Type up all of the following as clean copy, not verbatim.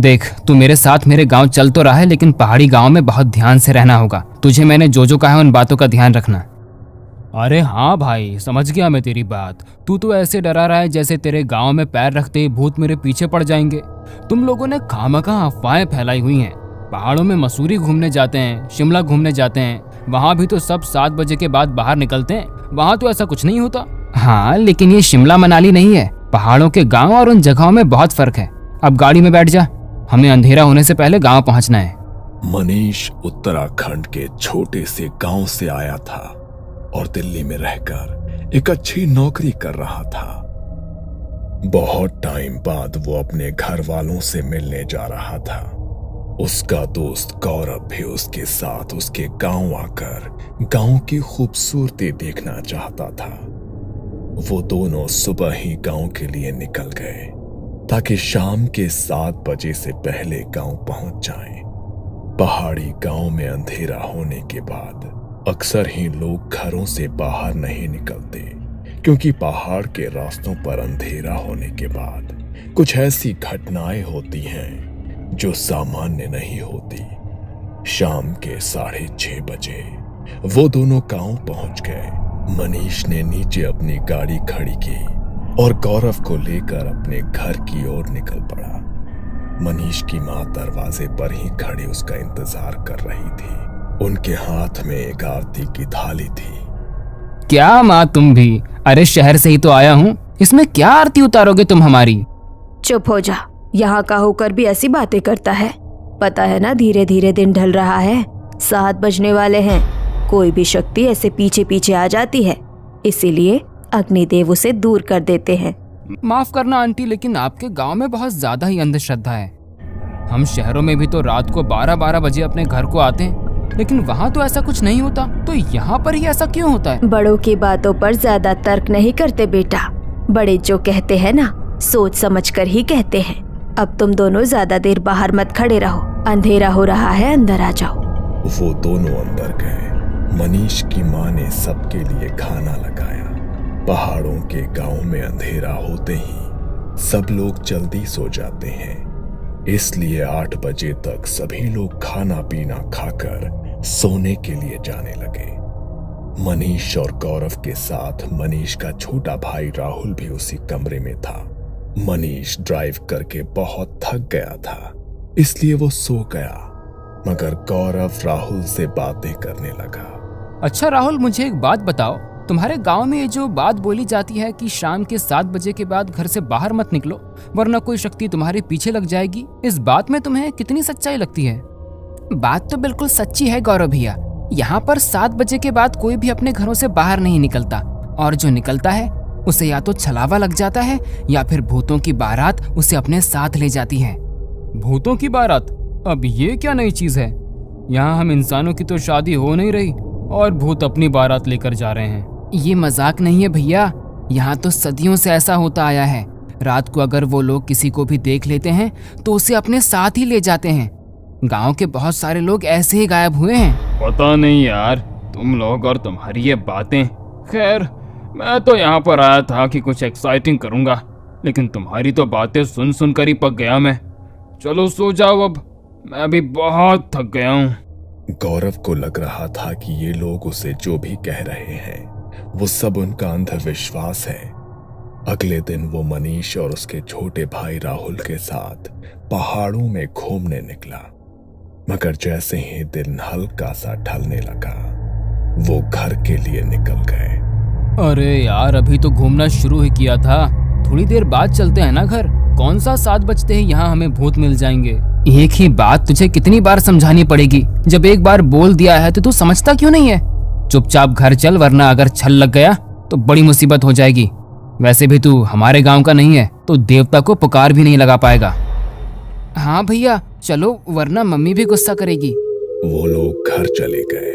देख, तू मेरे साथ मेरे गांव चल तो रहा है, लेकिन पहाड़ी गांव में बहुत ध्यान से रहना होगा। तुझे मैंने जो जो कहा है उन बातों का ध्यान रखना। अरे हाँ भाई, समझ गया मैं तेरी बात। तू तो ऐसे डरा रहा है जैसे तेरे गांव में पैर रखते ही भूत मेरे पीछे पड़ जाएंगे। तुम लोगों ने खामखा अफवाहें फैलाई हुई हैं। पहाड़ों में मसूरी घूमने जाते हैं, शिमला घूमने जाते हैं, वहाँ भी तो सब 7 बजे के बाद बाहर निकलते हैं। वहाँ तो ऐसा कुछ नहीं होता। हाँ, लेकिन ये शिमला मनाली नहीं है। पहाड़ों के गाँव और उन जगहों में बहुत फर्क है। अब गाड़ी में बैठ जा, हमें अंधेरा होने से पहले गाँव पहुँचना है। मनीष उत्तराखंड के छोटे से गांव से आया था और दिल्ली में रहकर एक अच्छी नौकरी कर रहा था। बहुत टाइम बाद वो अपने घर वालों से मिलने जा रहा था। उसका दोस्त गौरव भी उसके साथ उसके गांव आकर गांव की खूबसूरती देखना चाहता था। वो दोनों सुबह ही गांव के लिए निकल गए ताकि शाम के 7 बजे से पहले गांव पहुंच जाएं। पहाड़ी गांव में अंधेरा होने के बाद अक्सर ही लोग घरों से बाहर नहीं निकलते, क्योंकि पहाड़ के रास्तों पर अंधेरा होने के बाद कुछ ऐसी घटनाएं होती हैं जो सामान्य नहीं होती। शाम के 6:30 बजे वो दोनों गांव पहुंच गए। मनीष ने नीचे अपनी गाड़ी खड़ी की और गौरव को लेकर अपने घर की ओर निकल पड़ा। मनीष की माँ दरवाजे पर ही खड़ी उसका इंतजार कर रही थी। उनके हाथ में एक आरती की थाली थी। क्या माँ, तुम भी? अरे शहर से ही तो आया हूँ, इसमें क्या आरती उतारोगे तुम हमारी? चुप हो जा, यहाँ का होकर भी ऐसी बातें करता है। पता है ना, धीरे धीरे दिन ढल रहा है, 7 बजने वाले हैं। कोई भी शक्ति ऐसे पीछे पीछे आ जाती है, इसीलिए अग्निदेव उसे दूर कर देते हैं। माफ करना आंटी, लेकिन आपके गांव में बहुत ज्यादा ही अंधश्रद्धा है। हम शहरों में भी तो रात को 12-12 बजे अपने घर को आते हैं, लेकिन वहाँ तो ऐसा कुछ नहीं होता। तो यहाँ पर ही ऐसा क्यों होता है? बड़ों की बातों पर ज्यादा तर्क नहीं करते बेटा। बड़े जो कहते हैं ना, सोच समझ कर ही कहते हैं। अब तुम दोनों ज्यादा देर बाहर मत खड़े रहो, अंधेरा हो रहा है, अंदर आ जाओ। वो दोनों अंदर गए। मनीष की माँ ने सबके लिए खाना लगाया। पहाड़ों के गांव में अंधेरा होते ही सब लोग जल्दी सो जाते हैं, इसलिए 8 बजे तक सभी लोग खाना पीना खाकर सोने के लिए जाने लगे। मनीष और गौरव के साथ मनीष का छोटा भाई राहुल भी उसी कमरे में था। मनीष ड्राइव करके बहुत थक गया था, इसलिए वो सो गया, मगर गौरव राहुल से बातें करने लगा। अच्छा राहुल, मुझे एक बात बताओ, तुम्हारे गांव में ये जो बात बोली जाती है कि शाम के 7 बजे के बाद घर से बाहर मत निकलो वरना कोई शक्ति तुम्हारे पीछे लग जाएगी, इस बात में तुम्हें कितनी सच्चाई लगती है? बात तो बिल्कुल सच्ची है गौरव भैया। यहाँ पर 7 बजे के बाद कोई भी अपने घरों से बाहर नहीं निकलता, और जो निकलता है उसे या तो छलावा लग जाता है या फिर भूतों की बारात उसे अपने साथ ले जाती है। भूतों की बारात? अब ये क्या नई चीज है? यहाँ हम इंसानों की तो शादी हो नहीं रही और भूत अपनी बारात लेकर जा रहे हैं। ये मजाक नहीं है भैया, यहाँ तो सदियों से ऐसा होता आया है। रात को अगर वो लोग किसी को भी देख लेते हैं तो उसे अपने साथ ही ले जाते हैं। गांव के बहुत सारे लोग ऐसे ही गायब हुए हैं। पता नहीं यार, तुम लोग और तुम्हारी ये बातें। खैर, मैं तो यहाँ पर आया था कि कुछ एक्साइटिंग करूँगा, लेकिन तुम्हारी तो बातें सुन सुन कर ही पक गया मैं। चलो सो जाओ, अब मैं भी बहुत थक गया हूँ। गौरव को लग रहा था कि ये लोग उसे जो भी कह रहे हैं वो सब उनका अंधविश्वास है। अगले दिन वो मनीष और उसके छोटे भाई राहुल के साथ पहाड़ों में घूमने निकला, मगर जैसे ही दिन हल्का सा ढलने लगा वो घर के लिए निकल गए। अरे यार, अभी तो घूमना शुरू ही किया था, थोड़ी देर बाद चलते हैं ना घर। कौन सा 7 बजते ही यहाँ हमें भूत मिल जाएंगे? एक ही बात तुझे कितनी बार समझानी पड़ेगी? जब एक बार बोल दिया है तो तू समझता क्यों नहीं है? चुपचाप घर चल, वरना अगर छल लग गया तो बड़ी मुसीबत हो जाएगी। वैसे भी तू हमारे गांव का नहीं है तो देवता को पुकार भी नहीं लगा पाएगा। हाँ भैया चलो, वरना मम्मी भी गुस्सा करेगी। वो लोग घर चले गए।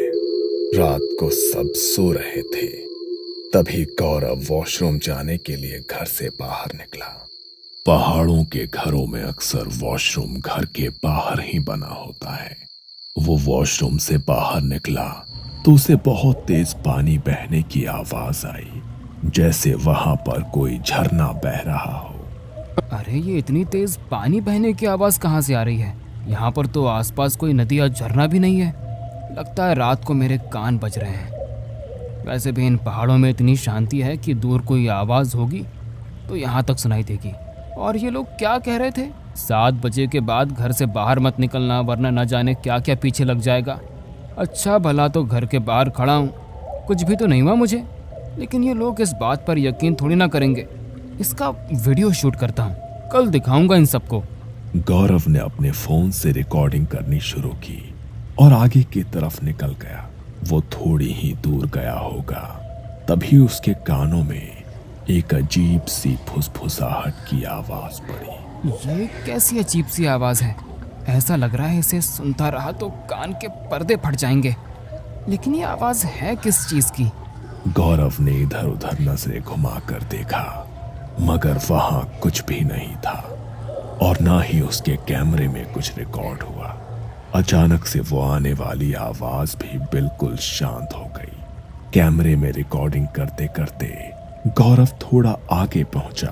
रात को सब सो रहे थे, तभी गौरव वॉशरूम जाने के लिए घर से बाहर निकला। पहाड़ों के घरों में अक्सर वॉशरूम घर के बाहर ही बना होता है। वो वॉशरूम से बाहर निकला तो उसे बहुत तेज पानी बहने की आवाज आई, जैसे वहां पर कोई झरना बह रहा हो। अरे ये इतनी तेज पानी बहने की आवाज कहाँ से आ रही है? यहाँ पर तो आसपास कोई नदी या झरना भी नहीं है। लगता है रात को मेरे कान बज रहे हैं। वैसे भी इन पहाड़ों में इतनी शांति है कि दूर कोई आवाज होगी तो यहाँ तक सुनाई देगी। और ये लोग क्या कह रहे थे? 7 बजे के बाद घर से बाहर मत निकलना, वरना न जाने क्या क्या पीछे लग जाएगा। अच्छा भला तो घर के बाहर खड़ा हूँ, कुछ भी तो नहीं हुआ मुझे। लेकिन ये लोग इस बात पर यकीन थोड़ी ना करेंगे। इसका वीडियो शूट करता हूँ, कल दिखाऊंगा इन सबको। गौरव ने अपने फोन से रिकॉर्डिंग करनी शुरू की और आगे की तरफ निकल गया। वो थोड़ी ही दूर गया होगा, तभी उसके कानों में एक अजीब सी फुसफुसाहट की आवाज पड़ी। ये कैसी अजीब सी आवाज है? ऐसा लग रहा है इसे सुनता रहा तो कान के पर्दे फट जाएंगे। लेकिन ये आवाज है किस चीज की? गौरव ने इधर उधर नजरें घुमाकर देखा, मगर वहां कुछ भी नहीं था और ना ही उसके कैमरे में कुछ रिकॉर्ड हुआ। अचानक से वो आने वाली आवाज भी बिल्कुल शांत हो गई। कैमरे में रिकॉर्डिंग करते करते गौरव थोड़ा आगे पहुंचा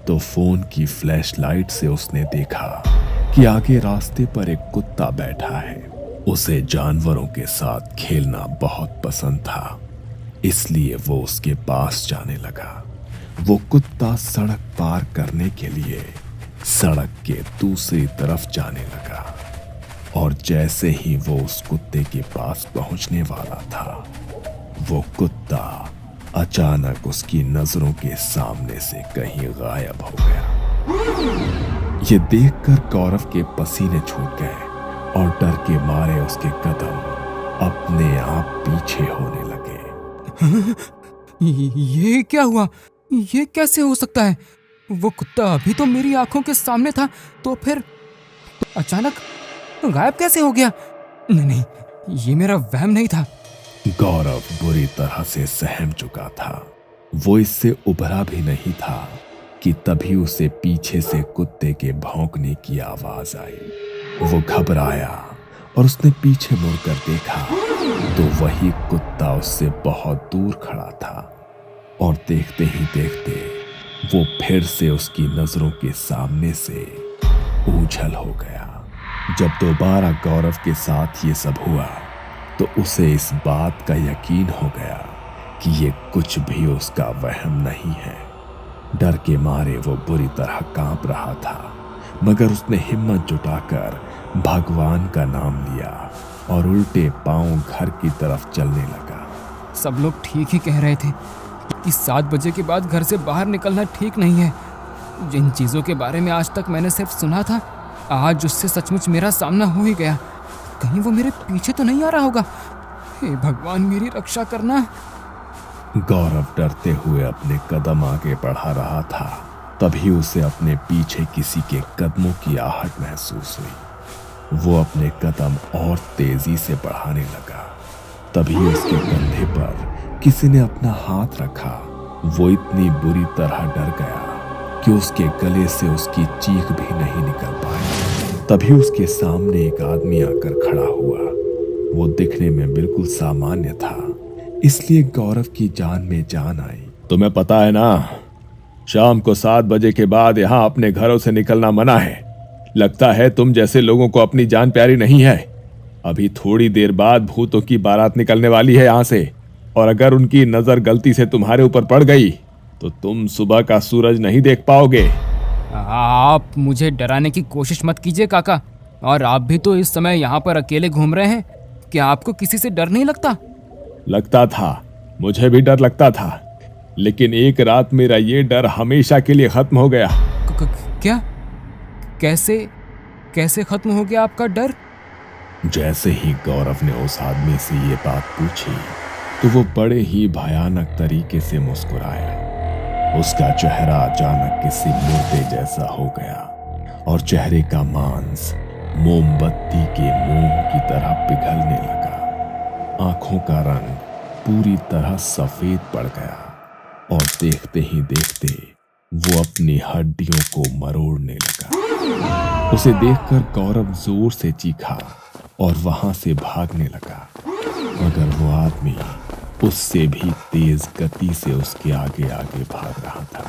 तो फोन की फ्लैशलाइट से उसने देखा कि आगे रास्ते पर एक कुत्ता बैठा है। उसे जानवरों के साथ खेलना बहुत पसंद था, इसलिए वो उसके पास जाने लगा। वो कुत्ता सड़क पार करने के लिए सड़क के दूसरी तरफ जाने लगा और जैसे ही वो उस कुत्ते के पास पहुंचने वाला था, वो कुत्ता अचानक उसकी नजरों के सामने से कहीं गायब हो गया। ये देखकर गौरव के पसीने छूट गए और डर के मारे उसके कदम अपने आप पीछे होने लगे। ये क्या हुआ? ये कैसे हो सकता है? वो कुत्ता अभी तो मेरी आंखों के सामने था, तो फिर अचानक गायब कैसे हो गया? नहीं नहीं, ये मेरा वहम नहीं था। गौरव बुरी तरह से सहम चुका था। वो इससे उभरा भी नहीं था कि तभी उसे पीछे से कुत्ते के भौंकने की आवाज आई। वो घबराया और उसने पीछे मुड़कर देखा तो वही कुत्ता उससे बहुत दूर खड़ा था और देखते ही देखते वो फिर से उसकी नजरों के सामने से ओझल हो गया। जब दोबारा गौरव के साथ ये सब हुआ तो उसे इस बात का यकीन हो गया कि ये कुछ भी उसका वहम नहीं है। डर के मारे वो बुरी तरह कांप रहा था, मगर उसने हिम्मत जुटाकर भगवान का नाम लिया और उल्टे पांव घर की तरफ चलने लगा। सब लोग ठीक ही कह रहे थे कि 7 बजे के बाद घर से बाहर निकलना ठीक नहीं है। जिन चीज़ों के बारे में आज तक मैंने सिर्फ सुना था, आज उससे सचमुच मेरा सामना हो ही गया। कहीं वो मेरे पीछे तो नहीं आ रहा होगा? हे भगवान, मेरी रक्षा करना। गौरव डरते हुए अपने कदम आगे बढ़ा रहा था, तभी उसे अपने पीछे किसी के कदमों की आहट महसूस हुई। वो अपने कदम और तेजी से बढ़ाने लगा, तभी उसके कंधे पर किसी ने अपना हाथ रखा। वो इतनी बुरी तरह डर गया कि उसके गले से उसकी चीख भी नहीं निकल पाई। तभी उसके सामने एक आदमी आकर खड़ा हुआ। वो दिखने में बिल्कुल सामान्य था, इसलिए गौरव की जान में जान आई। तुम्हें पता है ना, शाम को 7 बजे के बाद यहाँ अपने घरों से निकलना मना है। लगता है तुम जैसे लोगों को अपनी जान प्यारी नहीं है। अभी थोड़ी देर बाद भूतों की बारात निकलने वाली है यहाँ से, और अगर उनकी नजर गलती से तुम्हारे ऊपर पड़ गई तो तुम सुबह का सूरज नहीं देख पाओगे। आप मुझे डराने की कोशिश मत कीजिए काका। और आप भी तो इस समय यहाँ पर अकेले घूम रहे हैं। क्या आपको किसी से डर नहीं लगता? लगता था, मुझे भी डर लगता था, लेकिन एक रात मेरा ये डर हमेशा के लिए खत्म हो गया। क्या? कैसे खत्म हो गया आपका डर? जैसे ही गौरव ने उस आदमी से ये बात पूछी तो वो बड़े ही भयानक तरीके से मुस्कुराया। उसका चेहरा अचानक किसी मुर्दे जैसा हो गया और चेहरे का मांस मोमबत्ती के मोम की तरह पिघलने लगा। आंखों का रंग पूरी तरह सफेद पड़ गया और देखते ही देखते वो अपनी हड्डियों को मरोड़ने लगा। उसे देखकर गौरव जोर से चीखा और वहां से भागने लगा, मगर वो आदमी उससे भी तेज गति से उसके आगे आगे भाग रहा था।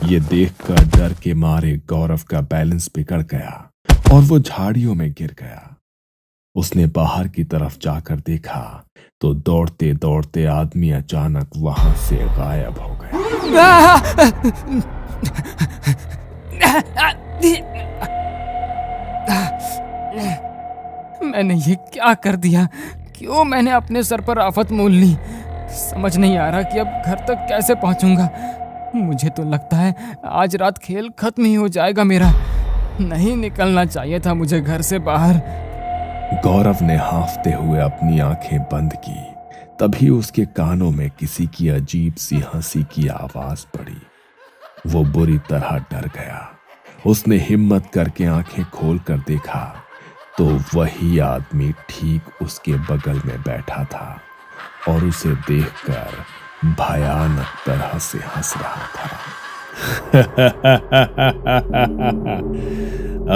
ये देखकर डर के मारे गौरव का बैलेंस बिगड़ गया और वो झाड़ियों में गिर गया। उसने बाहर की तरफ जाकर देखा तो दौड़ते दौड़ते आदमी अचानक वहां से गायब हो गया। मैंने ये क्या कर दिया? क्यों मैंने अपने सर पर आफत मोल ली? समझ नहीं आ रहा कि अब घर तक कैसे पहुंचूंगा। मुझे तो लगता है आज रात खेल खत्म ही हो जाएगा मेरा। नहीं निकलना चाहिए था मुझे घर से बाहर। गौरव ने हांफते हुए अपनी आंखें बंद की। तभी उसके कानों में किसी की अजीब सी हंसी की आवाज पड़ी। वो बुरी तरह डर गया। उसने हिम्मत करके आंखें खोलकर देखा तो वही आदमी ठीक उसके बगल में बैठा था और उसे देखकर भयानक तरह से हंस रहा था।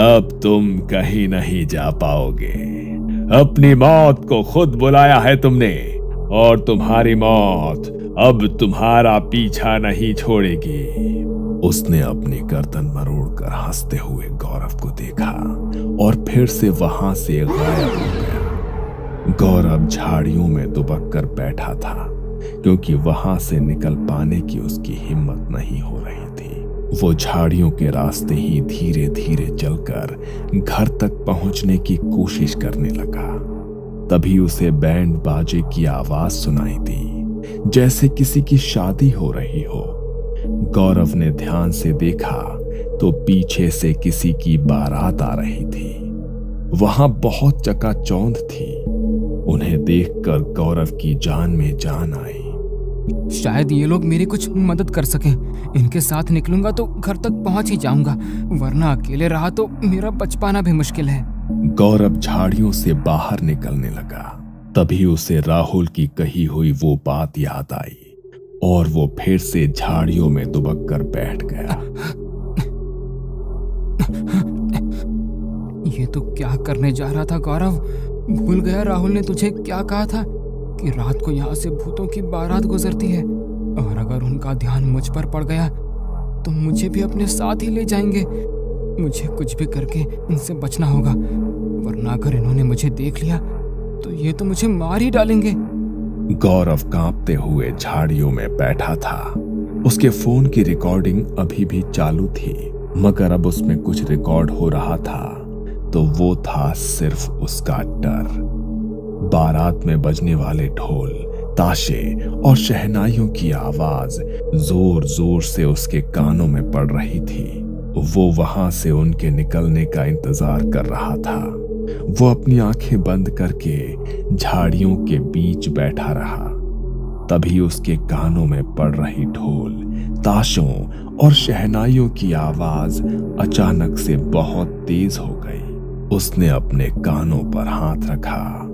अब तुम कहीं नहीं जा पाओगे। अपनी मौत को खुद बुलाया है तुमने और तुम्हारी मौत अब तुम्हारा पीछा नहीं छोड़ेगी। उसने अपनी गर्दन मरोड़कर हंसते हुए गौरव को देखा और फिर से वहां से गायब हो गया। गौरव झाड़ियों में दुबक कर बैठा था क्योंकि वहां से निकल पाने की उसकी हिम्मत नहीं हो रही थी। वो झाड़ियों के रास्ते ही धीरे धीरे चलकर घर तक पहुंचने की कोशिश करने लगा। तभी उसे बैंड बाजे की आवाज सुनाई दी, जैसे किसी की शादी हो रही हो। गौरव ने ध्यान से देखा तो पीछे से किसी की बारात आ रही थी। वहां बहुत चकाचौंध थी। उन्हें देखकर गौरव की जान में जान आई। शायद ये लोग मेरी कुछ मदद कर सकें। इनके साथ निकलूंगा तो घर तक पहुंच ही जाऊंगा, वरना अकेले रहा तो मेरा बच पाना भी मुश्किल है। गौरव झाड़ियों से बाहर निकलने लगा। तभी उसे राहुल की कही हुई वो बात याद आई और वो फिर से झाड़ियों में दुबक कर बैठ गया। ये तो क्या करने जा रहा था गौरव? भूल गया राहुल ने तुझे क्या कहा था कि रात को यहाँ से भूतों की बारात गुजरती है, और अगर उनका ध्यान मुझ पर पड़ गया तो मुझे भी अपने साथ ही ले जाएंगे। मुझे कुछ भी करके इनसे बचना होगा, वरना अगर इन्होंने मुझे देख लिया तो ये तो मुझे मार ही डालेंगे। गौरव कांपते हुए झाड़ियों में बैठा था। उसके फोन की रिकॉर्डिंग अभी भी चालू थी, मगर अब उसमें कुछ रिकॉर्ड हो रहा था तो वो था सिर्फ उसका डर। बारात में बजने वाले ढोल, ताशे और शहनाइयों की आवाज जोर जोर से उसके कानों में पड़ रही थी। वो वहां से उनके निकलने का इंतजार कर रहा था। वो अपनी आंखें बंद करके झाड़ियों के बीच बैठा रहा। तभी उसके कानों में पड़ रही ढोल, ताशों और शहनाइयों की आवाज अचानक से बहुत तेज हो गई। उसने अपने कानों पर हाथ रखा,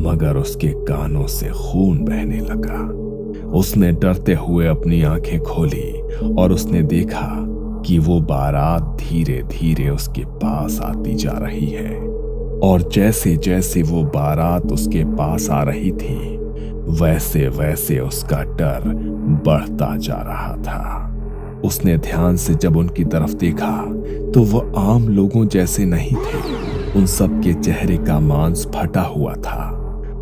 मगर उसके कानों से खून बहने लगा। उसने डरते हुए अपनी आंखें खोली और उसने देखा कि वो बारात धीरे धीरे उसके पास आती जा रही है, और जैसे जैसे वो बारात उसके पास आ रही थी वैसे वैसे उसका डर बढ़ता जा रहा था। उसने ध्यान से जब उनकी तरफ देखा तो वो आम लोगों जैसे नहीं थे। उन सब के चेहरे का मांस फटा हुआ था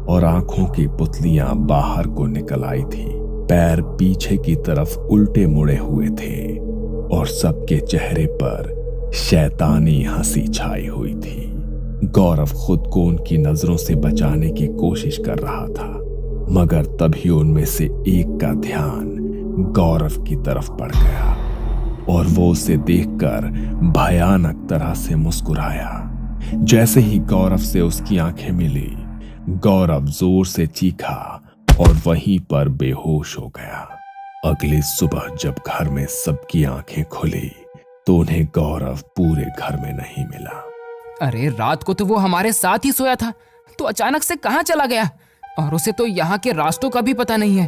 और आंखों की पुतलियां बाहर को निकल आई थी। पैर पीछे की तरफ उल्टे मुड़े हुए थे और सबके चेहरे पर शैतानी हंसी छाई हुई थी। गौरव खुद को उनकी नजरों से बचाने की कोशिश कर रहा था, मगर तभी उनमें से एक का ध्यान गौरव की तरफ पड़ गया और वो उसे देखकर भयानक तरह से मुस्कुराया। जैसे ही गौरव से उसकी आंखें मिली, गौरव जोर से चीखा और वहीं पर बेहोश हो गया। अगली सुबह जब घर में सबकी आंखें खुली तो उन्हें गौरव पूरे घर में नहीं मिला। अरे रात को तो वो हमारे साथ ही सोया था, तो अचानक से कहाँ चला गया? और उसे तो यहाँ के रास्तों का भी पता नहीं है,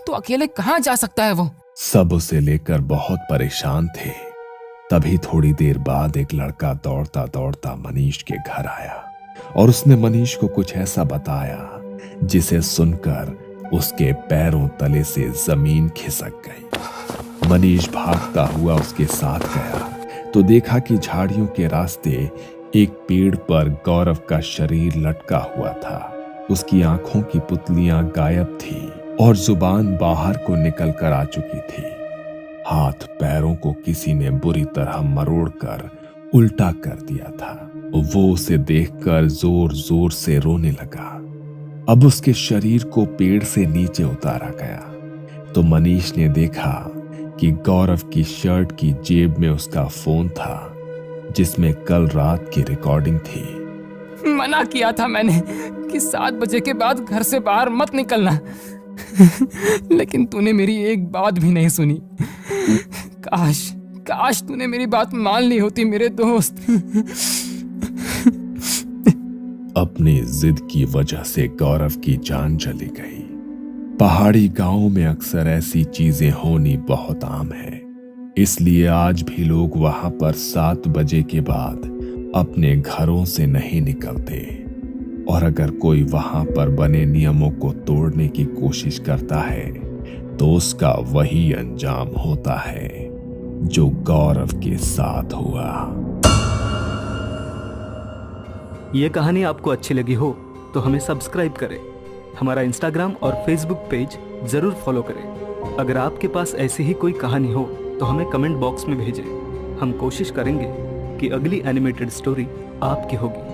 तो अकेले कहाँ जा सकता है वो? सब उसे लेकर बहुत परेशान थे। तभी थोड़ी देर बाद एक लड़का दौड़ता दौड़ता मनीष के घर आया और उसने मनीष को कुछ ऐसा बताया जिसे सुनकर उसके पैरों तले से जमीन खिसक गई। मनीष भागता हुआ उसके साथ गया तो देखा कि झाड़ियों के रास्ते एक पेड़ पर गौरव का शरीर लटका हुआ था। उसकी आंखों की पुतलियां गायब थी और जुबान बाहर को निकल कर आ चुकी थी। हाथ पैरों को किसी ने बुरी तरह मरोड़कर उल्टा कर दिया था। वो उसे देखकर जोर जोर से रोने लगा। अब उसके शरीर को पेड़ से नीचे उतारा गया तो मनीष ने देखा कि गौरव की शर्ट की जेब में उसका फोन था जिसमें कल रात की रिकॉर्डिंग थी। मना किया था मैंने कि 7 बजे के बाद घर से बाहर मत निकलना लेकिन तूने मेरी एक बात भी नहीं सुनी। काश तूने मेरी बात मान ली होती मेरे दोस्त। अपनी जिद की वजह से गौरव की जान चली गई। पहाड़ी गांवों में अक्सर ऐसी चीजें होनी बहुत आम है, इसलिए आज भी लोग वहां पर 7 बजे के बाद अपने घरों से नहीं निकलते। और अगर कोई वहां पर बने नियमों को तोड़ने की कोशिश करता है तो उसका वही अंजाम होता है जो गौरव के साथ हुआ। ये कहानी आपको अच्छी लगी हो तो हमें सब्सक्राइब करें, हमारा इंस्टाग्राम और फेसबुक पेज जरूर फॉलो करें। अगर आपके पास ऐसी ही कोई कहानी हो तो हमें कमेंट बॉक्स में भेजें। हम कोशिश करेंगे कि अगली एनिमेटेड स्टोरी आपकी होगी।